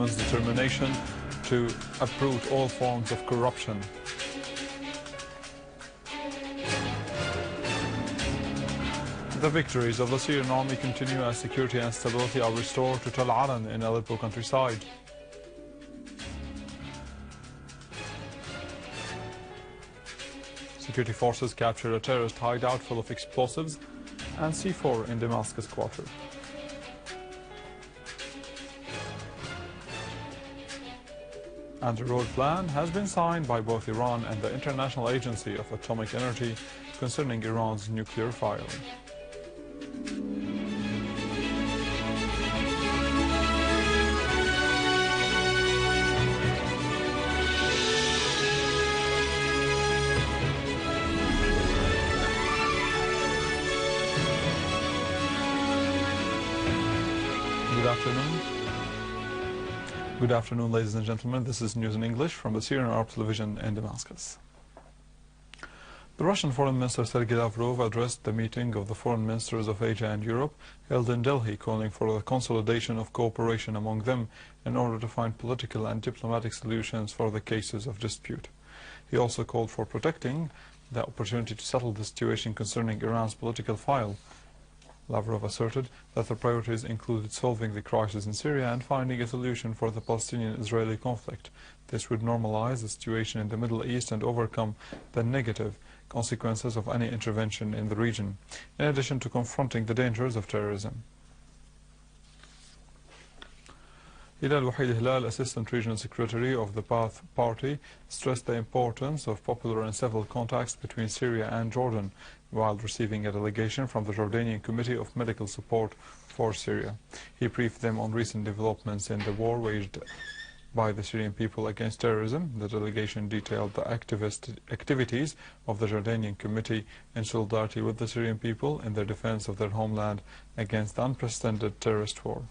government's determination to uproot all forms of corruption. The victories of the Syrian Army continue as security and stability are restored to Tel Aran in Aleppo countryside. Security forces captured a terrorist hideout full of explosives and C4 in Damascus quarter. And a road plan has been signed by both Iran and the International Agency of Atomic Energy concerning Iran's nuclear file. Good afternoon, ladies and gentlemen. This is news in English from the Syrian Arab television in Damascus. The Russian Foreign Minister Sergei Lavrov addressed the meeting of the foreign ministers of Asia and Europe held in Delhi, calling for the consolidation of cooperation among them in order to find political and diplomatic solutions for the cases of dispute. He also called for protecting the opportunity to settle the situation concerning Iran's political file. Lavrov asserted that the priorities included solving the crisis in Syria and finding a solution for the Palestinian-Israeli conflict. This would normalize the situation in the Middle East and overcome the negative consequences of any intervention in the region, in addition to confronting the dangers of terrorism. Hilal Wahid Hilal, Assistant Regional Secretary of the Baath Party, stressed the importance of popular and civil contacts between Syria and Jordan while receiving a delegation from the Jordanian Committee of Medical Support for Syria. He briefed them on recent developments in the war waged by the Syrian people against terrorism. The delegation detailed the activities of the Jordanian Committee in solidarity with the Syrian people in their defense of their homeland against the unprecedented terrorist war.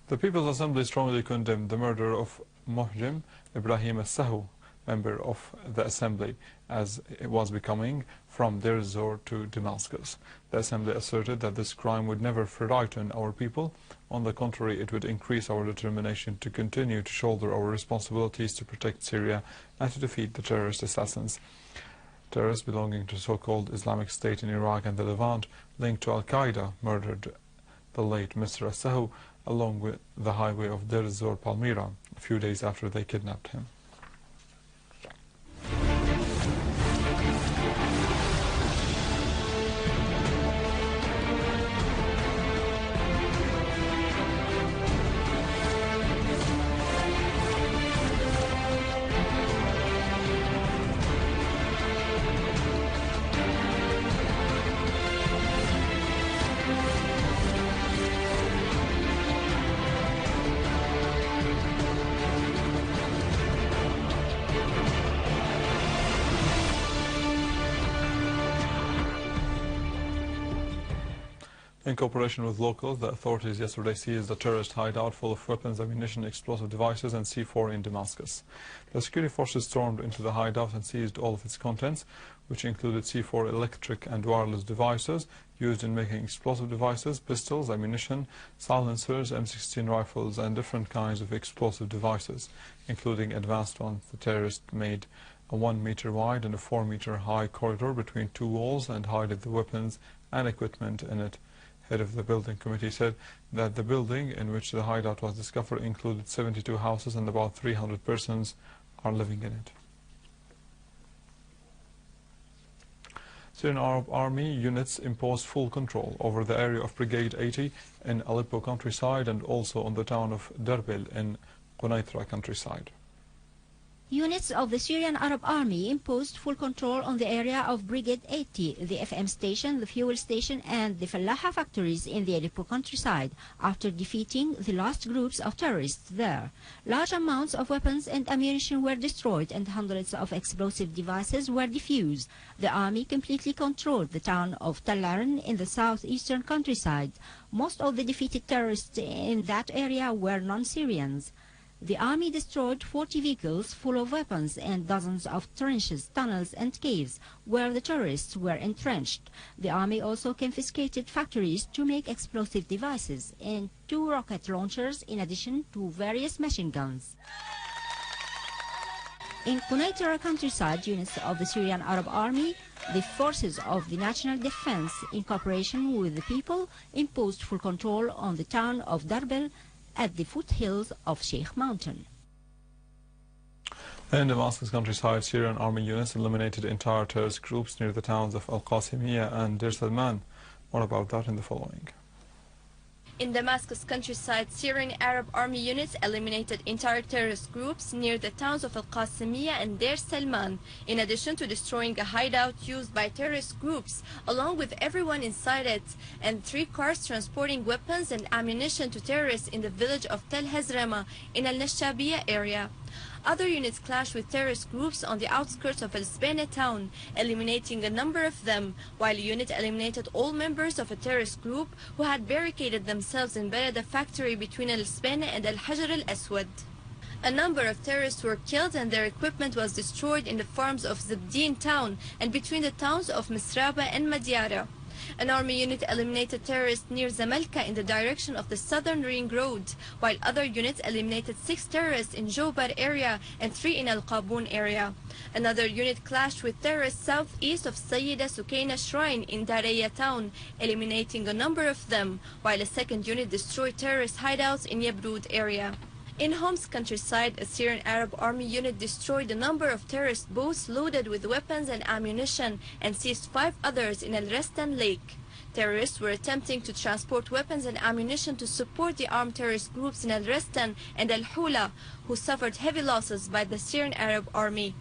The People's Assembly strongly condemned the murder of Mijhem Ibrahim al-Saho, member of the Assembly, as it was becoming, from Deir ez-Zor to Damascus. The Assembly asserted that this crime would never frighten our people. On the contrary, it would increase our determination to continue to shoulder our responsibilities to protect Syria and to defeat the terrorist assassins. Terrorists belonging to so-called Islamic State in Iraq and the Levant, linked to al-Qaeda, murdered the late Mr. al-Saho along with the highway of Deir ez-Zor Palmyra a few days after they kidnapped him. In cooperation with locals, the authorities yesterday seized a terrorist hideout full of weapons, ammunition, explosive devices and C4 in Damascus. The security forces stormed into the hideout and seized all of its contents, which included C4 electric and wireless devices used in making explosive devices, pistols, ammunition, silencers, M16 rifles and different kinds of explosive devices, including advanced ones. The terrorists made a 1 meter wide and a 4 meter high corridor between two walls and hid the weapons and equipment in it. Head of the building committee said that the building in which the hideout was discovered included 72 houses and about 300 persons are living in it. Syrian Arab Army units imposed full control over the area of Brigade 80 in Aleppo countryside and also on the town of Derbil in Quneitra countryside. Units of the Syrian Arab Army imposed full control on the area of Brigade 80, the FM station, the fuel station and the Fallaha factories in the Aleppo countryside after defeating the last groups of terrorists there. Large amounts of weapons and ammunition were destroyed and hundreds of explosive devices were defused. The army completely controlled the town of Tel Aran in the southeastern countryside. Most of the defeated terrorists in that area were non-Syrians. The army destroyed 40 vehicles full of weapons and dozens of trenches, tunnels and caves where the terrorists were entrenched. The army also confiscated factories to make explosive devices and 2 rocket launchers in addition to various machine guns. In Quneitra countryside, units of the Syrian Arab Army, the forces of the National Defense, in cooperation with the people, imposed full control on the town of Darbel at the foothills of Sheikh Mountain. In Damascus countryside, Syrian Army units eliminated entire terrorist groups near the towns of al-Qasimiyya and Deir Salman. More about that in the following. In Damascus countryside, Syrian Arab Army units eliminated entire terrorist groups near the towns of al-Qasimiyya and Deir Salman, in addition to destroying a hideout used by terrorist groups, along with everyone inside it, and 3 cars transporting weapons and ammunition to terrorists in the village of Tel Hazrama in al-Nashabiyya area. Other units clashed with terrorist groups on the outskirts of al-Sbana town, eliminating a number of them, while a unit eliminated all members of a terrorist group who had barricaded themselves in Balada factory between al-Sbana and al-Hajar al-Aswad. A number of terrorists were killed and their equipment was destroyed in the farms of Zabdin town and between the towns of Misraba and Madiara. An army unit eliminated terrorists near Zamalka in the direction of the southern ring road, while other units eliminated 6 terrorists in Jobar area and 3 in Al-Qabun area. Another unit clashed with terrorists southeast of Sayyida Sukaina Shrine in Daraya town, eliminating a number of them, while a second unit destroyed terrorist hideouts in Yabrud area. In Homs countryside, a Syrian Arab Army unit destroyed a number of terrorist boats loaded with weapons and ammunition and seized 5 others in Al-Restan Lake. Terrorists were attempting to transport weapons and ammunition to support the armed terrorist groups in Al-Restan and Al-Hula, who suffered heavy losses by the Syrian Arab Army.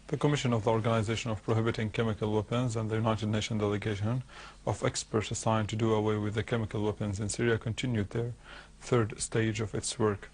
The Commission of the Organization of Prohibiting Chemical Weapons and the United Nations delegation of experts assigned to do away with the chemical weapons in Syria continued their 3rd stage of its work.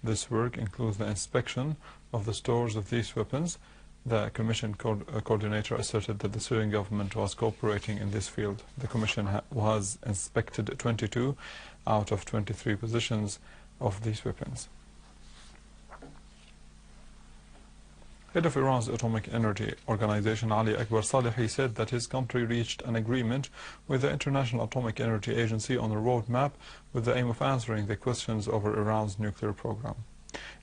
This work includes the inspection of the stores of these weapons. The Commission coordinator asserted that the Syrian government was cooperating in this field. The Commission has inspected 22 out of 23 positions of these weapons. Head of Iran's Atomic Energy Organization, Ali Akbar Salehi, said that his country reached an agreement with the International Atomic Energy Agency on a roadmap with the aim of answering the questions over Iran's nuclear program.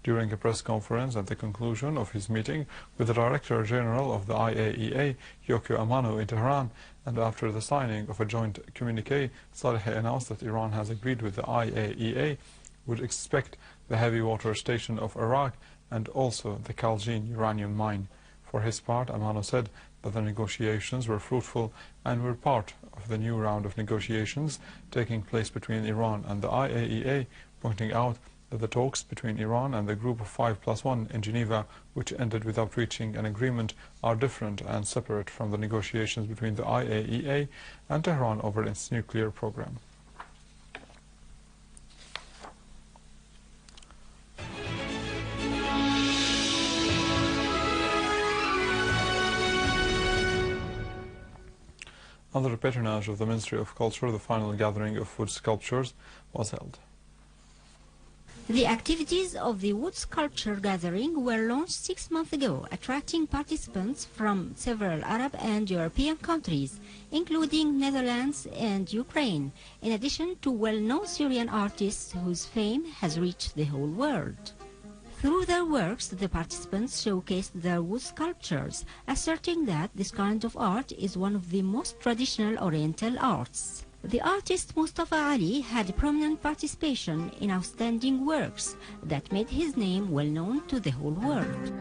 During a press conference at the conclusion of his meeting with the Director General of the IAEA, Yokio Amano, in Tehran, and after the signing of a joint communique, Salehi announced that Iran has agreed with the IAEA would expect the heavy water station of Iraq and also the Khalgin uranium mine. For his part, Amano said that the negotiations were fruitful and were part of the new round of negotiations taking place between Iran and the IAEA, pointing out that the talks between Iran and the group of 5+1 in Geneva, which ended without reaching an agreement, are different and separate from the negotiations between the IAEA and Tehran over its nuclear program. Under the patronage of the Ministry of Culture, the final gathering of wood sculptures was held. The activities of the wood sculpture gathering were launched 6 months ago, attracting participants from several Arab and European countries, including Netherlands and Ukraine, in addition to well-known Syrian artists whose fame has reached the whole world. Through their works, the participants showcased their wood sculptures, asserting that this kind of art is one of the most traditional Oriental arts. The artist Mustafa Ali had prominent participation in outstanding works that made his name well known to the whole world.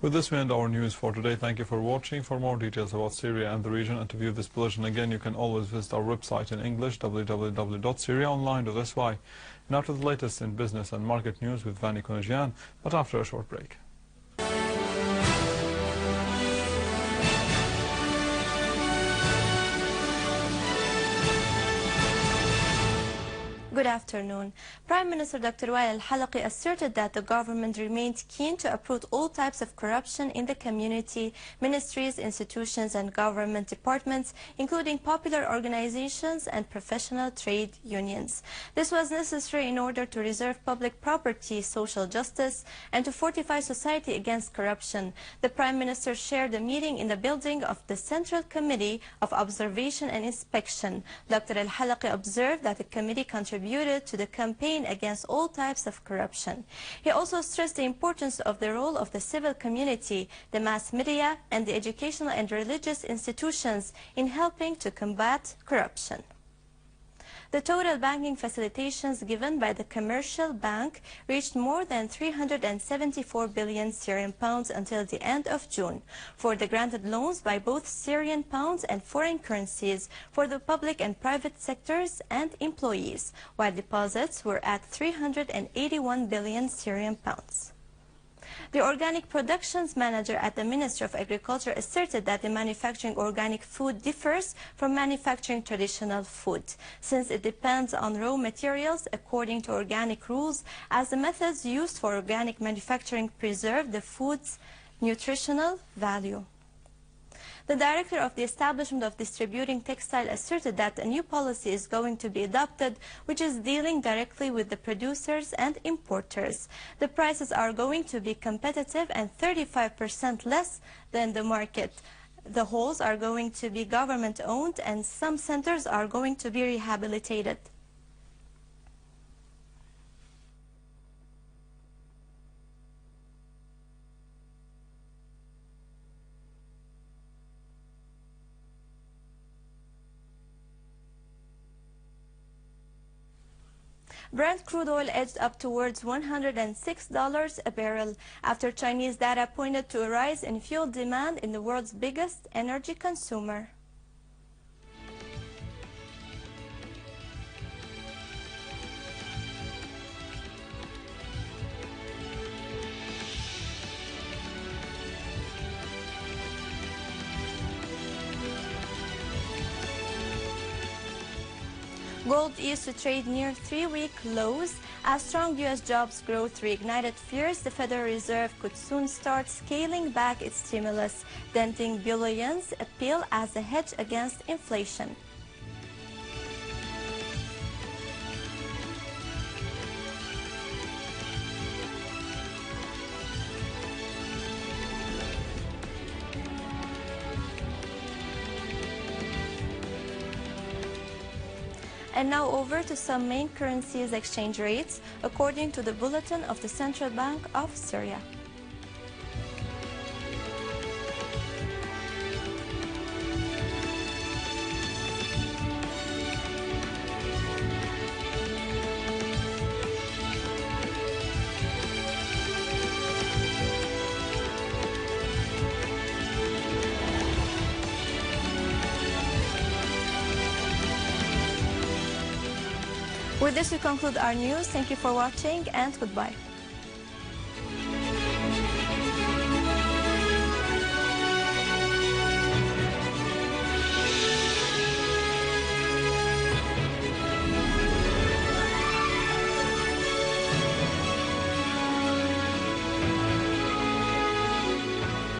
With this, we end our news for today. Thank you for watching. For more details about Syria and the region and to view this bulletin again, you can always visit our website in English, www.syriaonline.sy. Now to the latest in business and market news with Vani Konajian, but after a short break. Good afternoon. Prime Minister Dr. Wael al-Halaqi asserted that the government remains keen to uproot all types of corruption in the community, ministries, institutions and government departments, including popular organizations and professional trade unions. This was necessary in order to preserve public property, social justice, and to fortify society against corruption. The Prime Minister shared a meeting in the building of the Central Committee of Observation and Inspection. Dr. al-Halaqi observed that the committee contributed to the campaign against all types of corruption. He also stressed the importance of the role of the civil community, the mass media, and the educational and religious institutions in helping to combat corruption. The total banking facilitations given by the commercial bank reached more than 374 billion Syrian pounds until the end of June. For the granted loans by both Syrian pounds and foreign currencies for the public and private sectors and employees, while deposits were at 381 billion Syrian pounds. The organic productions manager at the Ministry of Agriculture asserted that the manufacturing organic food differs from manufacturing traditional food, since it depends on raw materials according to organic rules, as the methods used for organic manufacturing preserve the food's nutritional value. The director of the Establishment of Distributing Textile asserted that a new policy is going to be adopted, which is dealing directly with the producers and importers. The prices are going to be competitive and 35% less than the market. The halls are going to be government-owned and some centers are going to be rehabilitated. Brent crude oil edged up towards $106 a barrel after Chinese data pointed to a rise in fuel demand in the world's biggest energy consumer. Gold used to trade near 3-week lows. As strong U.S. jobs growth reignited fears the Federal Reserve could soon start scaling back its stimulus, denting billion's appeal as a hedge against inflation. And now over to some main currencies exchange rates according to the bulletin of the Central Bank of Syria. With this, we conclude our news. Thank you for watching and goodbye.